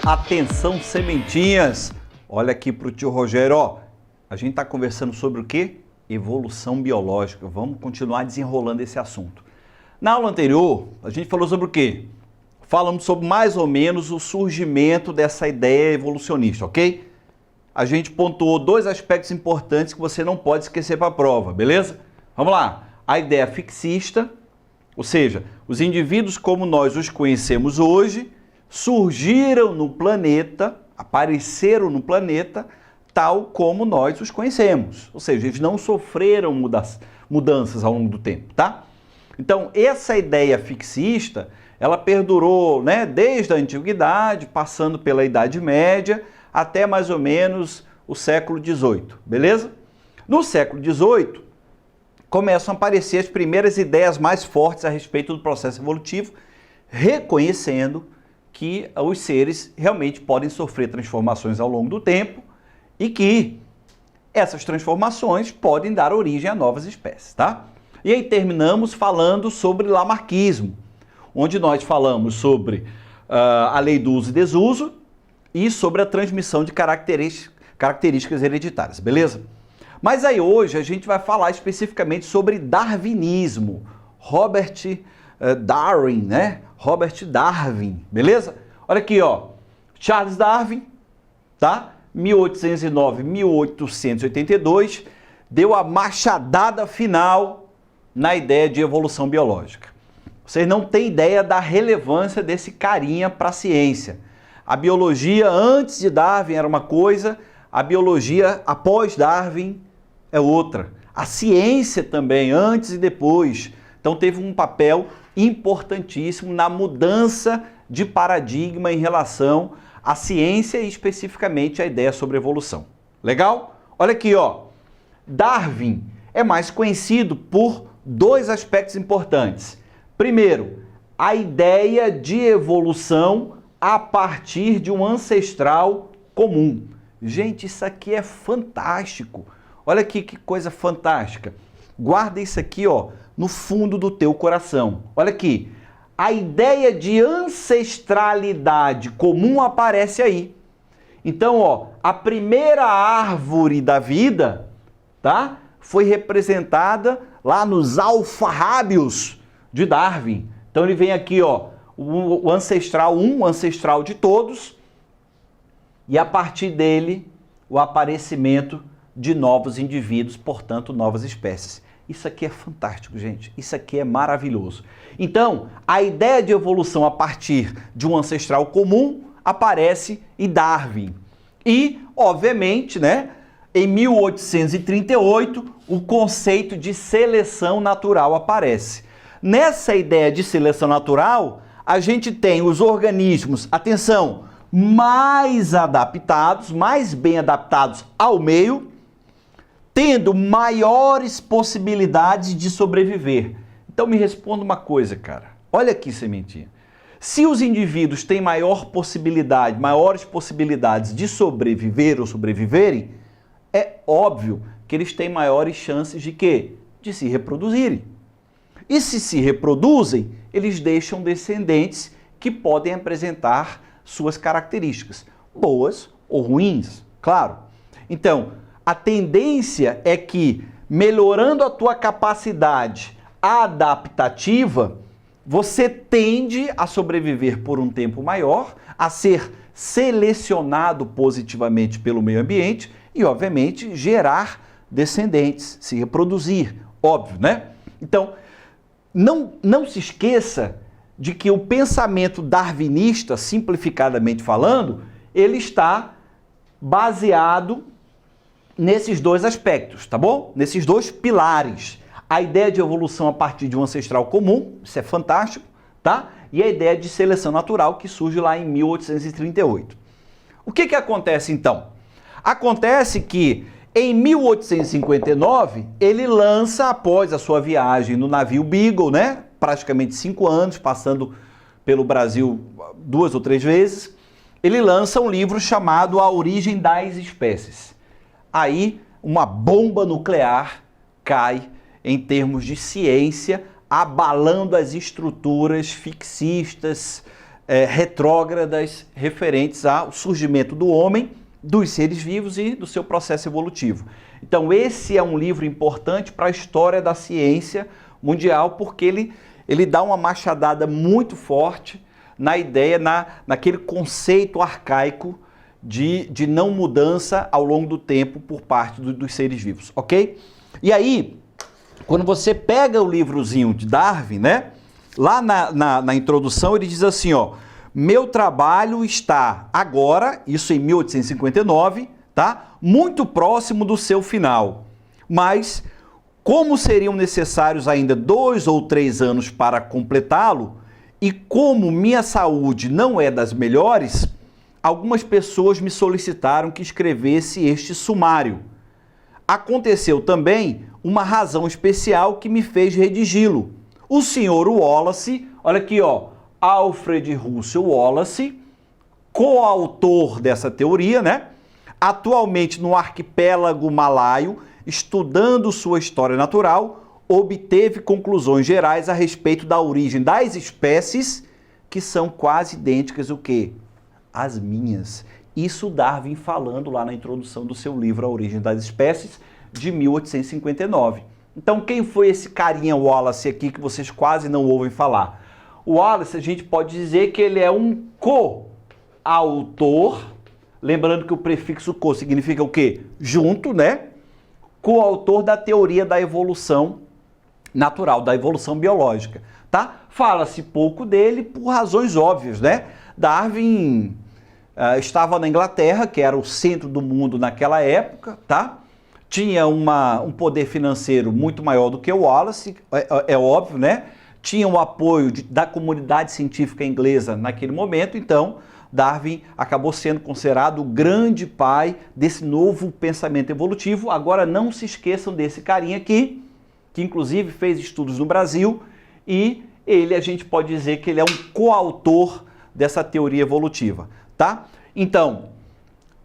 Atenção, sementinhas! Olha aqui para o tio Rogério, ó. A gente está conversando sobre o quê? Evolução biológica. Vamos continuar desenrolando esse assunto. Na aula anterior, a gente falou sobre o quê? Falamos sobre mais ou menos o surgimento dessa ideia evolucionista, ok? A gente pontuou dois aspectos importantes que você não pode esquecer para a prova, beleza? Vamos lá. A ideia fixista, ou seja, os indivíduos como nós os conhecemos hoje, surgiram no planeta, apareceram no planeta, tal como nós os conhecemos. Ou seja, eles não sofreram mudanças ao longo do tempo, tá? Então, essa ideia fixista, ela perdurou, né, desde a antiguidade, passando pela Idade Média, até mais ou menos o século XVIII, beleza? No século XVIII, começam a aparecer as primeiras ideias mais fortes a respeito do processo evolutivo, reconhecendo que os seres realmente podem sofrer transformações ao longo do tempo e que essas transformações podem dar origem a novas espécies, tá? E aí terminamos falando sobre lamarquismo, onde nós falamos sobre a lei do uso e desuso e sobre a transmissão de características hereditárias, beleza? Mas aí hoje a gente vai falar especificamente sobre darwinismo, Robert Darwin, né? Robert Darwin, beleza? Olha aqui, ó, Charles Darwin, tá? 1809-1882, deu a machadada final na ideia de evolução biológica. Vocês não têm ideia da relevância desse carinha para a ciência. A biologia antes de Darwin era uma coisa, a biologia após Darwin é outra. A ciência também, antes e depois. Então teve um papel importantíssimo na mudança de paradigma em relação à ciência e especificamente à ideia sobre evolução. Legal? Olha aqui, ó. Darwin é mais conhecido por dois aspectos importantes. Primeiro, a ideia de evolução a partir de um ancestral comum. Gente, isso aqui é fantástico. Olha aqui que coisa fantástica. Guarda isso aqui, ó, no fundo do teu coração. Olha aqui. A ideia de ancestralidade comum aparece aí. Então, ó, a primeira árvore da vida, tá? Foi representada lá nos alfarrábios de Darwin. Então ele vem aqui, ó, o ancestral 1, o ancestral de todos, e a partir dele o aparecimento de novos indivíduos, portanto, novas espécies. Isso aqui é fantástico, gente. Isso aqui é maravilhoso. Então, a ideia de evolução a partir de um ancestral comum aparece em Darwin. E, obviamente, né, em 1838, o conceito de seleção natural aparece. Nessa ideia de seleção natural, a gente tem os organismos, atenção, mais adaptados, mais bem adaptados ao meio, tendo maiores possibilidades de sobreviver. Então me responda uma coisa, cara. Olha aqui, sementinha. Se os indivíduos têm maiores possibilidades de sobreviver ou sobreviverem, é óbvio que eles têm maiores chances de quê? De se reproduzirem. E se reproduzem, eles deixam descendentes que podem apresentar suas características, boas ou ruins, claro. Então, a tendência é que, melhorando a tua capacidade adaptativa, você tende a sobreviver por um tempo maior, a ser selecionado positivamente pelo meio ambiente e, obviamente, gerar descendentes, se reproduzir, óbvio, né? Então, não se esqueça de que o pensamento darwinista, simplificadamente falando, ele está baseado nesses dois aspectos, tá bom? Nesses dois pilares. A ideia de evolução a partir de um ancestral comum, isso é fantástico, tá? E a ideia de seleção natural que surge lá em 1838. O que acontece então? Acontece que em 1859 ele lança, após a sua viagem no navio Beagle, né? Praticamente 5 anos, passando pelo Brasil 2 ou 3 vezes, ele lança um livro chamado A Origem das Espécies. Aí uma bomba nuclear cai em termos de ciência, abalando as estruturas fixistas, retrógradas referentes ao surgimento do homem, dos seres vivos e do seu processo evolutivo. Então esse é um livro importante para a história da ciência mundial, porque ele dá uma machadada muito forte na ideia, naquele conceito arcaico de não mudança ao longo do tempo por parte dos seres vivos, ok? E aí, quando você pega o livrozinho de Darwin, né? Lá na introdução ele diz assim, ó, meu trabalho está agora, isso em 1859, tá? Muito próximo do seu final, mas como seriam necessários ainda 2 ou 3 anos para completá-lo, e como minha saúde não é das melhores, algumas pessoas me solicitaram que escrevesse este sumário. Aconteceu também uma razão especial que me fez redigi-lo. O senhor Wallace, olha aqui, ó, Alfred Russel Wallace, coautor dessa teoria, né? Atualmente no arquipélago malaio, estudando sua história natural, obteve conclusões gerais a respeito da origem das espécies que são quase idênticas o quê? As minhas. Isso Darwin falando lá na introdução do seu livro A Origem das Espécies, de 1859. Então quem foi esse carinha Wallace aqui que vocês quase não ouvem falar? O Wallace, a gente pode dizer que ele é um coautor, lembrando que o prefixo co significa o quê? Junto, né? Coautor da teoria da evolução natural, da evolução biológica, tá? Fala-se pouco dele por razões óbvias, né? Darwin estava na Inglaterra, que era o centro do mundo naquela época, tá? Tinha um poder financeiro muito maior do que o Wallace, é óbvio, né? Tinha o apoio da comunidade científica inglesa naquele momento, então Darwin acabou sendo considerado o grande pai desse novo pensamento evolutivo. Agora não se esqueçam desse carinha aqui, que inclusive fez estudos no Brasil, e a gente pode dizer que ele é um coautor dessa teoria evolutiva, tá? Então,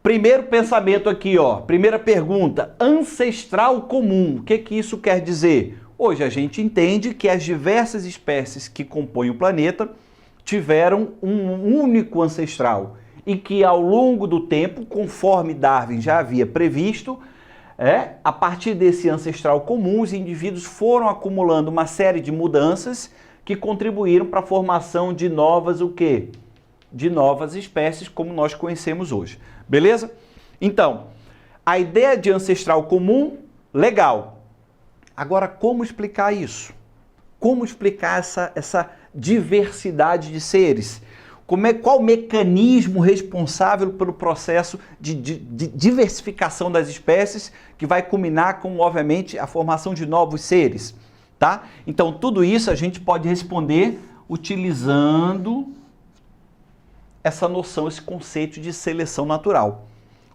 primeiro pensamento aqui, ó, primeira pergunta, ancestral comum, o que isso quer dizer? Hoje a gente entende que as diversas espécies que compõem o planeta tiveram um único ancestral e que ao longo do tempo, conforme Darwin já havia previsto, a partir desse ancestral comum, os indivíduos foram acumulando uma série de mudanças que contribuíram para a formação de novas o quê? De novas espécies como nós conhecemos hoje. Beleza? Então, a ideia de ancestral comum, legal. Agora, como explicar isso? Como explicar essa diversidade de seres? Qual o mecanismo responsável pelo processo de diversificação das espécies que vai culminar com, obviamente, a formação de novos seres? Tá? Então, tudo isso a gente pode responder utilizando essa noção, esse conceito de seleção natural.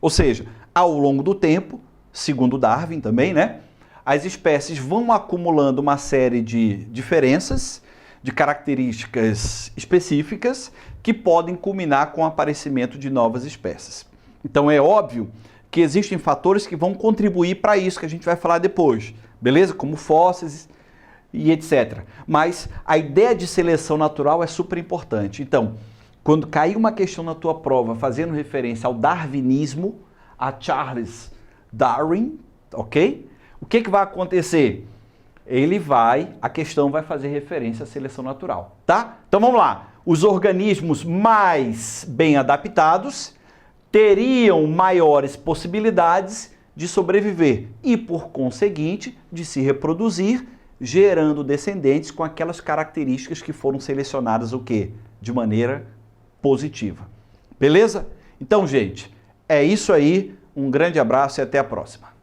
Ou seja, ao longo do tempo, segundo Darwin também, né? As espécies vão acumulando uma série de diferenças, de características específicas que podem culminar com o aparecimento de novas espécies. Então é óbvio que existem fatores que vão contribuir para isso, que a gente vai falar depois, beleza? Como fósseis e etc. Mas a ideia de seleção natural é super importante. Então, quando cair uma questão na tua prova fazendo referência ao darwinismo, a Charles Darwin, ok? O que vai acontecer? A questão vai fazer referência à seleção natural, tá? Então vamos lá. Os organismos mais bem adaptados teriam maiores possibilidades de sobreviver e, por conseguinte, de se reproduzir, gerando descendentes com aquelas características que foram selecionadas o quê? De maneira positiva. Beleza? Então, gente, é isso aí. Um grande abraço e até a próxima.